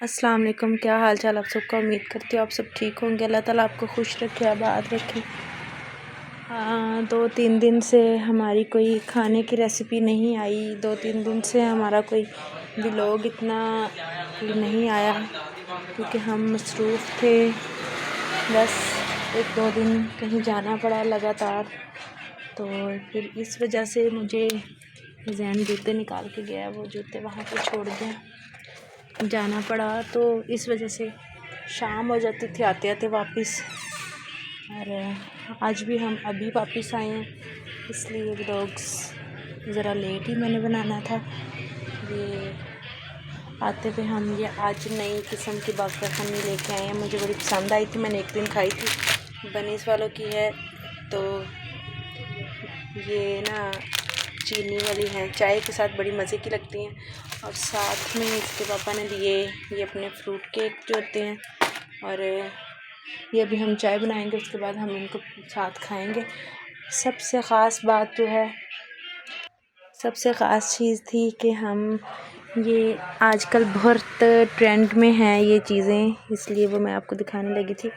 السلام علیکم، کیا حال چال آپ سب کا؟ امید کرتی ہوں آپ سب ٹھیک ہوں گے۔ اللہ تعالیٰ آپ کو خوش رکھے، آباد رکھے۔ 2-3 دن سے ہماری کوئی کھانے کی ریسیپی نہیں آئی، 2-3 دن سے ہمارا کوئی ولاگ اتنا نہیں آیا کیونکہ ہم مصروف تھے۔ بس 1-2 دن کہیں جانا پڑا لگاتار، تو پھر اس وجہ سے مجھے ذہن جوتے نکال کے گیا، وہ جوتے وہاں پہ چھوڑ دیا، جانا پڑا، تو اس وجہ سے شام ہو جاتی تھی آتے آتے واپس۔ اور آج بھی ہم ابھی واپس آئے ہیں، اس لیے ولاگس ذرا لیٹ ہی میں نے بنانا تھا۔ یہ آتے پہ ہم یہ آج نئی قسم کی باقر خانی لے کے آئے ہیں، مجھے بڑی پسند آئی تھی، میں نے ایک دن کھائی تھی، بنیس والوں کی ہے، تو یہ نا چینی والی ہے، چائے کے ساتھ بڑی مزے کی لگتی ہیں۔ اور ساتھ میں اس کے پاپا نے دیے یہ اپنے فروٹ کیک جو ہوتے ہیں، اور یہ ابھی ہم چائے بنائیں گے، اس کے بعد ہم ان کو ساتھ کھائیں گے۔ سب سے خاص بات جو ہے، سب سے خاص چیز تھی کہ ہم یہ آج کل بہت ٹرینڈ میں ہیں یہ چیزیں، اس لیے وہ میں آپ کو دکھانے لگی تھی۔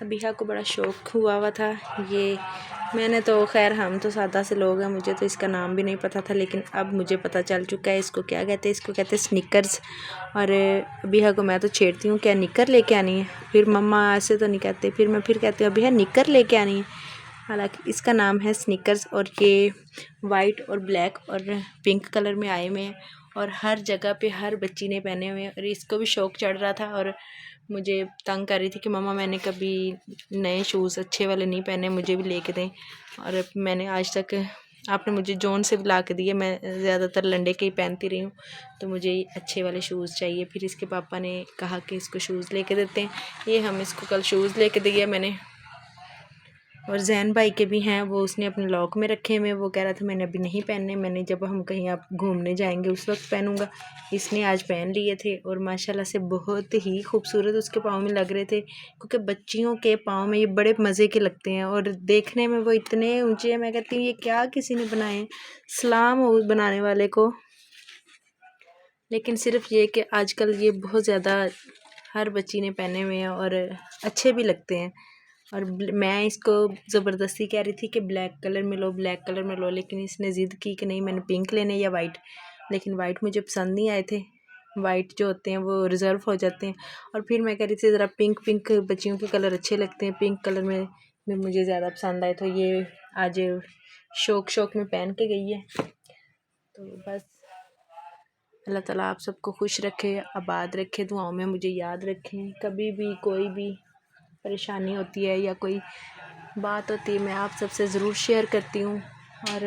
ابیحہ کو بڑا شوق ہوا تھا یہ، میں نے تو خیر ہم تو سادہ سے لوگ ہیں، مجھے تو اس کا نام بھی نہیں پتہ تھا، لیکن اب مجھے پتہ چل چکا ہے اس کو کیا کہتے ہیں۔ اس کو کہتے ہیں سنیکرز، اور ابیحہ کو میں تو چھیڑتی ہوں کیا نکر لے کے آنی ہے، پھر مما ایسے تو نہیں کہتے، پھر میں کہتی ہوں ابیحہ نکر لے کے آنی ہے، حالانکہ اس کا نام ہے سنیکرز، اور یہ وائٹ اور بلیک اور پنک کلر میں آئے ہوئے ہیں، اور ہر جگہ پہ ہر بچی نے پہنے ہوئے ہیں، اور اس کو بھی شوق چڑھ رہا تھا، اور مجھے تنگ کر رہی تھی کہ مما میں نے کبھی نئے شوز اچھے والے نہیں پہنے، مجھے بھی لے کے دیں۔ اور میں نے آج تک، آپ نے مجھے جون سے بھی لا کے دیے، میں زیادہ تر لنڈے کے ہی پہنتی رہی ہوں، تو مجھے اچھے والے شوز چاہیے۔ پھر اس کے پاپا نے کہا کہ اس کو شوز لے کے دیتے ہیں، یہ ہم اس کو کل شوز لے کے دیے میں نے۔ اور زین بھائی کے بھی ہیں، وہ اس نے اپنے لاک میں رکھے ہوئے، وہ کہہ رہا تھا میں نے ابھی نہیں پہننے، میں نے جب ہم کہیں آپ گھومنے جائیں گے اس وقت پہنوں گا۔ اس نے آج پہن لیے تھے، اور ماشاءاللہ سے بہت ہی خوبصورت اس کے پاؤں میں لگ رہے تھے، کیونکہ بچیوں کے پاؤں میں یہ بڑے مزے کے لگتے ہیں، اور دیکھنے میں وہ اتنے اونچے ہیں، میں کہتی ہوں یہ کیا کسی نے بنائے ہیں، سلام ہو بنانے والے کو۔ لیکن صرف یہ کہ آج کل یہ بہت زیادہ ہر بچی نے پہنے ہوئے ہیں، اور اچھے بھی لگتے ہیں۔ اور میں اس کو زبردستی کہہ رہی تھی کہ بلیک کلر میں لو، بلیک کلر میں لو، لیکن اس نے ضد کی کہ نہیں میں نے پنک لینے یا وائٹ، لیکن وائٹ مجھے پسند نہیں آئے تھے، وائٹ جو ہوتے ہیں وہ ریزرو ہو جاتے ہیں۔ اور پھر میں کہہ رہی تھی ذرا پنک بچیوں کے کلر اچھے لگتے ہیں، پنک کلر میں مجھے زیادہ پسند آئے، تو یہ آج شوق میں پہن کے گئی ہے۔ تو بس اللہ تعالیٰ آپ سب کو خوش رکھے، آباد رکھے، دعاؤں میں مجھے یاد رکھیں، کبھی بھی کوئی بھی پریشانی ہوتی ہے یا کوئی بات ہوتی ہے میں آپ سب سے ضرور شیئر کرتی ہوں، اور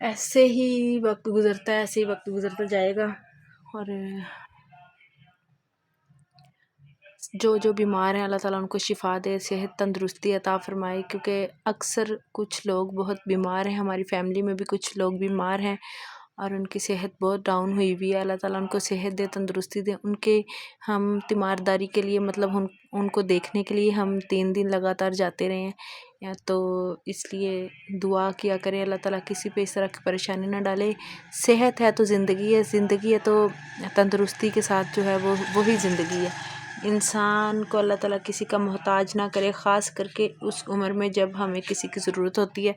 ایسے ہی وقت گزرتا ہے، ایسے ہی وقت گزرتا جائے گا۔ اور جو بیمار ہیں اللہ تعالیٰ ان کو شفا دے، صحت تندرستی عطا فرمائے، کیونکہ اکثر کچھ لوگ بہت بیمار ہیں، ہماری فیملی میں بھی کچھ لوگ بیمار ہیں اور ان کی صحت بہت ڈاؤن ہوئی ہوئی ہے، اللہ تعالیٰ ان کو صحت دے، تندرستی دے، ان کے ہم تیمارداری کے لیے مطلب ان کو دیکھنے کے لیے ہم 3 دن لگاتار جاتے رہے ہیں، تو اس لیے دعا کیا کریں اللہ تعالیٰ کسی پہ اس طرح کی پریشانی نہ ڈالے۔ صحت ہے تو زندگی ہے، زندگی ہے تو تندرستی کے ساتھ جو ہے وہی زندگی ہے۔ انسان کو اللہ تعالیٰ کسی کا محتاج نہ کرے، خاص کر کے اس عمر میں جب ہمیں کسی کی ضرورت ہوتی ہے،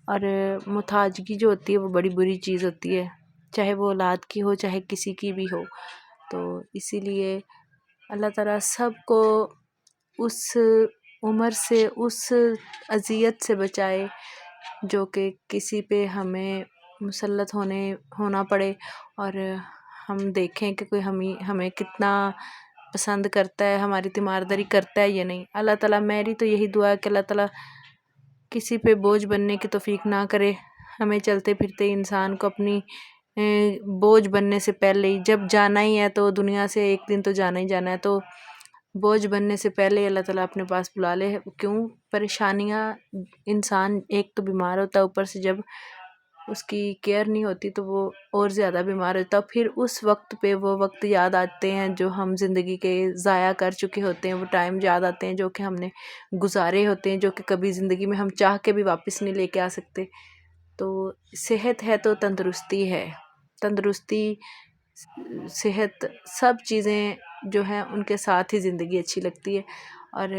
اور محتاجگی جو ہوتی ہے وہ بڑی بری چیز ہوتی ہے، چاہے وہ اولاد کی ہو چاہے کسی کی بھی ہو۔ تو اسی لیے اللہ تعالیٰ سب کو اس عمر سے، اس اذیت سے بچائے جو کہ کسی پہ ہمیں مسلط ہونا پڑے، اور ہم دیکھیں کہ کوئی ہمیں کتنا پسند کرتا ہے، ہماری تیمارداری کرتا ہے یا نہیں۔ اللہ تعالیٰ، میری تو یہی دعا ہے کہ اللہ تعالیٰ کسی پہ بوجھ بننے کی توفیق نہ کرے، ہمیں چلتے پھرتے انسان کو اپنی بوجھ بننے سے پہلے ہی، جب جانا ہی ہے تو دنیا سے ایک دن تو جانا ہی جانا ہے، تو بوجھ بننے سے پہلے اللہ تعالیٰ اپنے پاس بلا لے۔ کیوں پریشانیاں، انسان ایک تو بیمار ہوتا ہے، اوپر سے جب اس کی کیئر نہیں ہوتی تو وہ اور زیادہ بیمار ہوتا ہے، پھر اس وقت پہ وہ وقت یاد آتے ہیں جو ہم زندگی کے ضائع کر چکے ہوتے ہیں، وہ ٹائم یاد آتے ہیں جو کہ ہم نے گزارے ہوتے ہیں، جو کہ کبھی زندگی میں ہم چاہ کے بھی واپس نہیں لے کے آ سکتے۔ تو صحت ہے تو تندرستی ہے، تندرستی صحت، سب چیزیں جو ہیں ان کے ساتھ ہی زندگی اچھی لگتی ہے۔ اور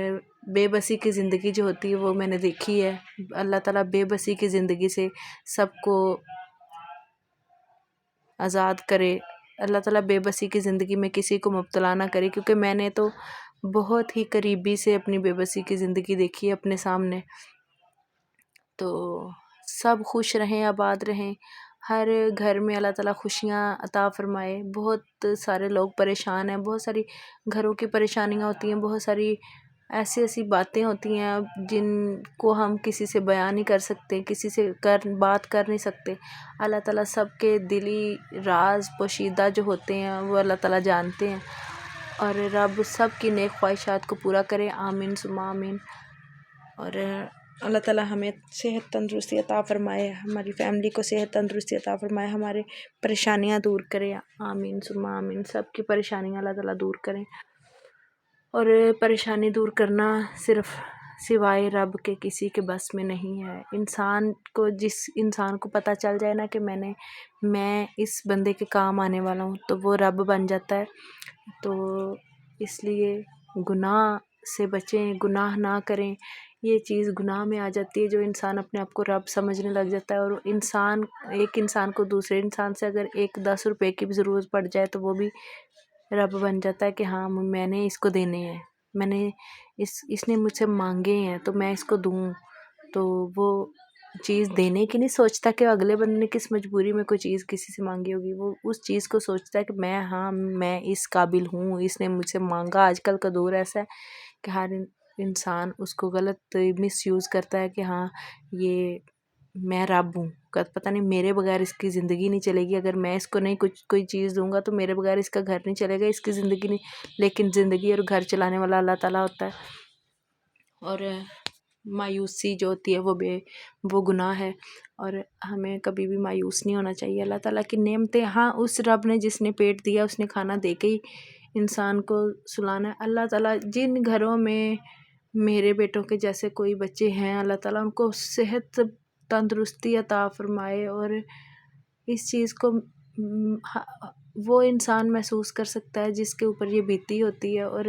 بے بسی کی زندگی جو ہوتی ہے وہ میں نے دیکھی ہے۔ اللہ تعالیٰ بے بسی کی زندگی سے سب کو آزاد کرے، اللہ تعالیٰ بے بسی کی زندگی میں کسی کو مبتلا نہ کرے، کیونکہ میں نے تو بہت ہی قریبی سے اپنی بے بسی کی زندگی دیکھی ہے اپنے سامنے۔ تو سب خوش رہیں، آباد رہیں، ہر گھر میں اللہ تعالیٰ خوشیاں عطا فرمائے۔ بہت سارے لوگ پریشان ہیں، بہت ساری گھروں کی پریشانیاں ہوتی ہیں، بہت ساری ایسی باتیں ہوتی ہیں جن کو ہم کسی سے بیان نہیں کر سکتے، کسی سے بات کر نہیں سکتے۔ اللہ تعالیٰ سب کے دلی راز پوشیدہ جو ہوتے ہیں وہ اللہ تعالیٰ جانتے ہیں، اور رب سب کی نیک خواہشات کو پورا کرے، آمین ثم آمین۔ اور اللہ تعالیٰ ہمیں صحت تندرستی عطا فرمائے، ہماری فیملی کو صحت تندرستی عطا فرمائے، ہمارے پریشانیاں دور کرے، آمین ثم آمین۔ سب کی پریشانیاں اللہ تعالیٰ دور کریں، اور پریشانی دور کرنا صرف سوائے رب کے کسی کے بس میں نہیں ہے۔ جس انسان کو پتہ چل جائے نا کہ میں اس بندے کے کام آنے والا ہوں، تو وہ رب بن جاتا ہے۔ تو اس لیے گناہ سے بچیں، گناہ نہ کریں۔ یہ چیز گناہ میں آ جاتی ہے جو انسان اپنے آپ کو رب سمجھنے لگ جاتا ہے، اور ایک انسان کو دوسرے انسان سے اگر 10 روپے کی بھی ضرورت پڑ جائے تو وہ بھی رب بن جاتا ہے کہ ہاں میں نے اس کو دینے ہیں، میں نے اس نے مجھ سے مانگے ہیں تو میں اس کو دوں۔ تو وہ چیز دینے کی نہیں سوچتا کہ اگلے بندے نے کس مجبوری میں کوئی چیز کسی سے مانگی ہوگی، وہ اس چیز کو سوچتا ہے کہ میں اس قابل ہوں، اس نے مجھ سے مانگا۔ آج کل کا دور ایسا ہے کہ ہر انسان اس کو غلط مس یوز کرتا ہے کہ ہاں یہ میں رب ہوں، پتہ نہیں میرے بغیر اس کی زندگی نہیں چلے گی، اگر میں اس کو نہیں کوئی چیز دوں گا تو میرے بغیر اس کا گھر نہیں چلے گا، اس کی زندگی نہیں۔ لیکن زندگی اور گھر چلانے والا اللہ تعالیٰ ہوتا ہے۔ اور مایوسی جو ہوتی ہے وہ گناہ ہے، اور ہمیں کبھی بھی مایوس نہیں ہونا چاہیے۔ اللہ تعالیٰ کی نعمتیں، ہاں اس رب نے جس نے پیٹ دیا اس نے کھانا دے کے ہی انسان کو سلانا ہے۔ اللہ تعالیٰ جن گھروں میں میرے بیٹوں کے جیسے کوئی بچے ہیں، اللہ تعالیٰ ان کو صحت تندرستی عطا فرمائے، اور اس چیز کو وہ انسان محسوس کر سکتا ہے جس کے اوپر یہ بیتی ہوتی ہے۔ اور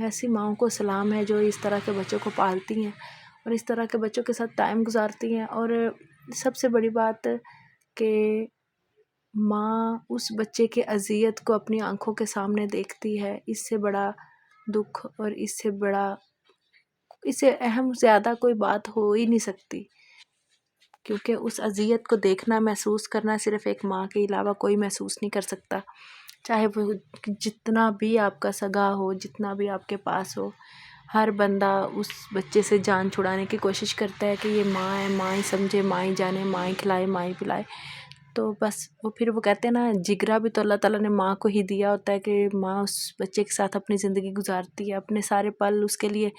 ایسی ماؤں کو سلام ہے جو اس طرح کے بچوں کو پالتی ہیں اور اس طرح کے بچوں کے ساتھ ٹائم گزارتی ہیں۔ اور سب سے بڑی بات کہ ماں اس بچے کے اذیت کو اپنی آنکھوں کے سامنے دیکھتی ہے، اس سے بڑا دکھ اور اس سے اہم زیادہ کوئی بات ہو ہی نہیں سکتی، کیونکہ اس اذیت کو دیکھنا، محسوس کرنا صرف ایک ماں کے علاوہ کوئی محسوس نہیں کر سکتا، چاہے وہ جتنا بھی آپ کا سگا ہو، جتنا بھی آپ کے پاس ہو۔ ہر بندہ اس بچے سے جان چھڑانے کی کوشش کرتا ہے کہ یہ ماں ہے، ماں ہی سمجھے، ماں ہی جانے، ماں ہی کھلائے، ماں ہی پلائے۔ تو بس پھر وہ کہتے ہیں نا، جگرا بھی تو اللہ تعالیٰ نے ماں کو ہی دیا ہوتا ہے کہ ماں اس بچے کے ساتھ اپنی زندگی گزارتی ہے، اپنے سارے پل اس کے لیے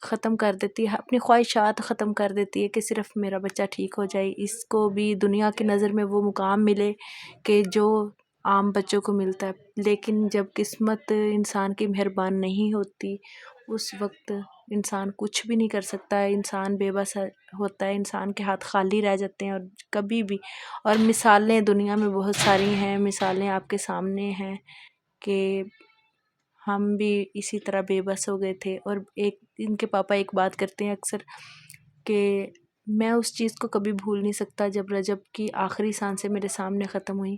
ختم کر دیتی ہے، اپنی خواہشات ختم کر دیتی ہے کہ صرف میرا بچہ ٹھیک ہو جائے، اس کو بھی دنیا کی نظر میں وہ مقام ملے کہ جو عام بچوں کو ملتا ہے۔ لیکن جب قسمت انسان کی مہربان نہیں ہوتی اس وقت انسان کچھ بھی نہیں کر سکتا ہے، انسان بے بس ہوتا ہے، انسان کے ہاتھ خالی رہ جاتے ہیں، اور کبھی بھی۔ اور مثالیں دنیا میں بہت ساری ہیں، مثالیں آپ کے سامنے ہیں کہ ہم بھی اسی طرح بے بس ہو گئے تھے۔ اور ان کے پاپا ایک بات کرتے ہیں اکثر کہ میں اس چیز کو کبھی بھول نہیں سکتا جب رجب کی آخری سانسیں میرے سامنے ختم ہوئیں،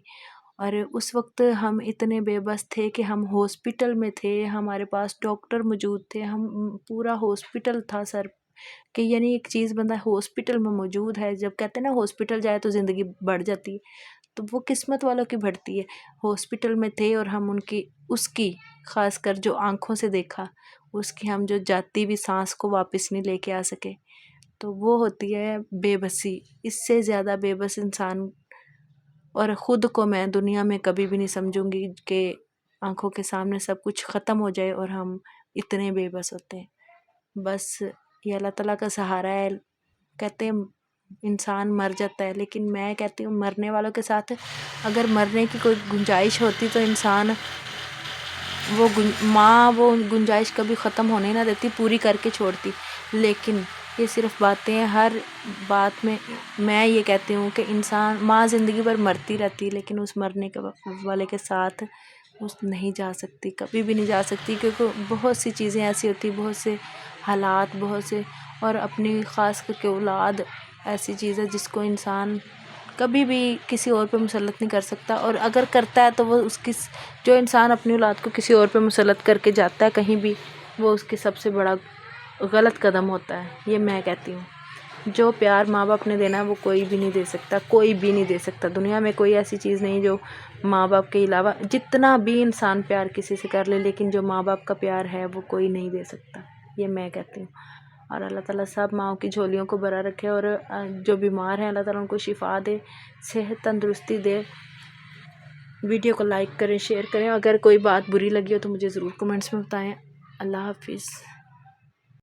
اور اس وقت ہم اتنے بے بس تھے کہ ہم ہاسپٹل میں تھے، ہمارے پاس ڈاکٹر موجود تھے، ہم پورا ہاسپٹل تھا سر، کہ یعنی ایک چیز بندہ ہاسپٹل میں موجود ہے، جب کہتے ہیں نا ہاسپٹل جائے تو زندگی بڑھ جاتی ہے، تو وہ قسمت والوں کی بڑھتی ہے۔ ہاسپٹل میں تھے اور ہم اس کی خاص کر جو آنکھوں سے دیکھا، اس کی ہم جو جاتی بھی سانس کو واپس نہیں لے کے آ سکے، تو وہ ہوتی ہے بے بسی۔ اس سے زیادہ بے بس انسان، اور خود کو میں دنیا میں کبھی بھی نہیں سمجھوں گی کہ آنکھوں کے سامنے سب کچھ ختم ہو جائے اور ہم اتنے بے بس ہوتے ہیں۔ بس یہ اللہ تعالیٰ کا سہارا ہے۔ کہتے ہیں انسان مر جاتا ہے، لیکن میں کہتی ہوں مرنے والوں کے ساتھ اگر مرنے کی کوئی گنجائش ہوتی تو انسان وہ گنجائش کبھی ختم ہونے نہ دیتی، پوری کر کے چھوڑتی۔ لیکن یہ صرف باتیں ہیں، ہر بات میں یہ کہتی ہوں کہ انسان ماں زندگی بھر مرتی رہتی ہے، لیکن اس مرنے کے والے کے ساتھ اس نہیں جا سکتی، کبھی بھی نہیں جا سکتی، کیونکہ بہت سی چیزیں ایسی ہوتی، بہت سے حالات، بہت سے، اور اپنی خاص کر کے اولاد ایسی چیز ہے جس کو انسان کبھی بھی کسی اور پہ مسلط نہیں کر سکتا، اور اگر کرتا ہے تو وہ جو انسان اپنی اولاد کو کسی اور پہ مسلط کر کے جاتا ہے کہیں بھی، وہ اس کی سب سے بڑا غلط قدم ہوتا ہے، یہ میں کہتی ہوں۔ جو پیار ماں باپ نے دینا ہے وہ کوئی بھی نہیں دے سکتا، کوئی بھی نہیں دے سکتا، دنیا میں کوئی ایسی چیز نہیں جو ماں باپ کے علاوہ، جتنا بھی انسان پیار کسی سے کر لے، لیکن جو ماں باپ کا پیار ہے وہ کوئی نہیں دے سکتا، یہ میں کہتی ہوں۔ اور اللہ تعالیٰ سب ماؤں کی جھولیوں کو بھرا رکھے، اور جو بیمار ہیں اللہ تعالیٰ ان کو شفا دے، صحت تندرستی دے۔ ویڈیو کو لائک کریں، شیئر کریں، اگر کوئی بات بری لگی ہو تو مجھے ضرور کمنٹس میں بتائیں۔ اللہ حافظ۔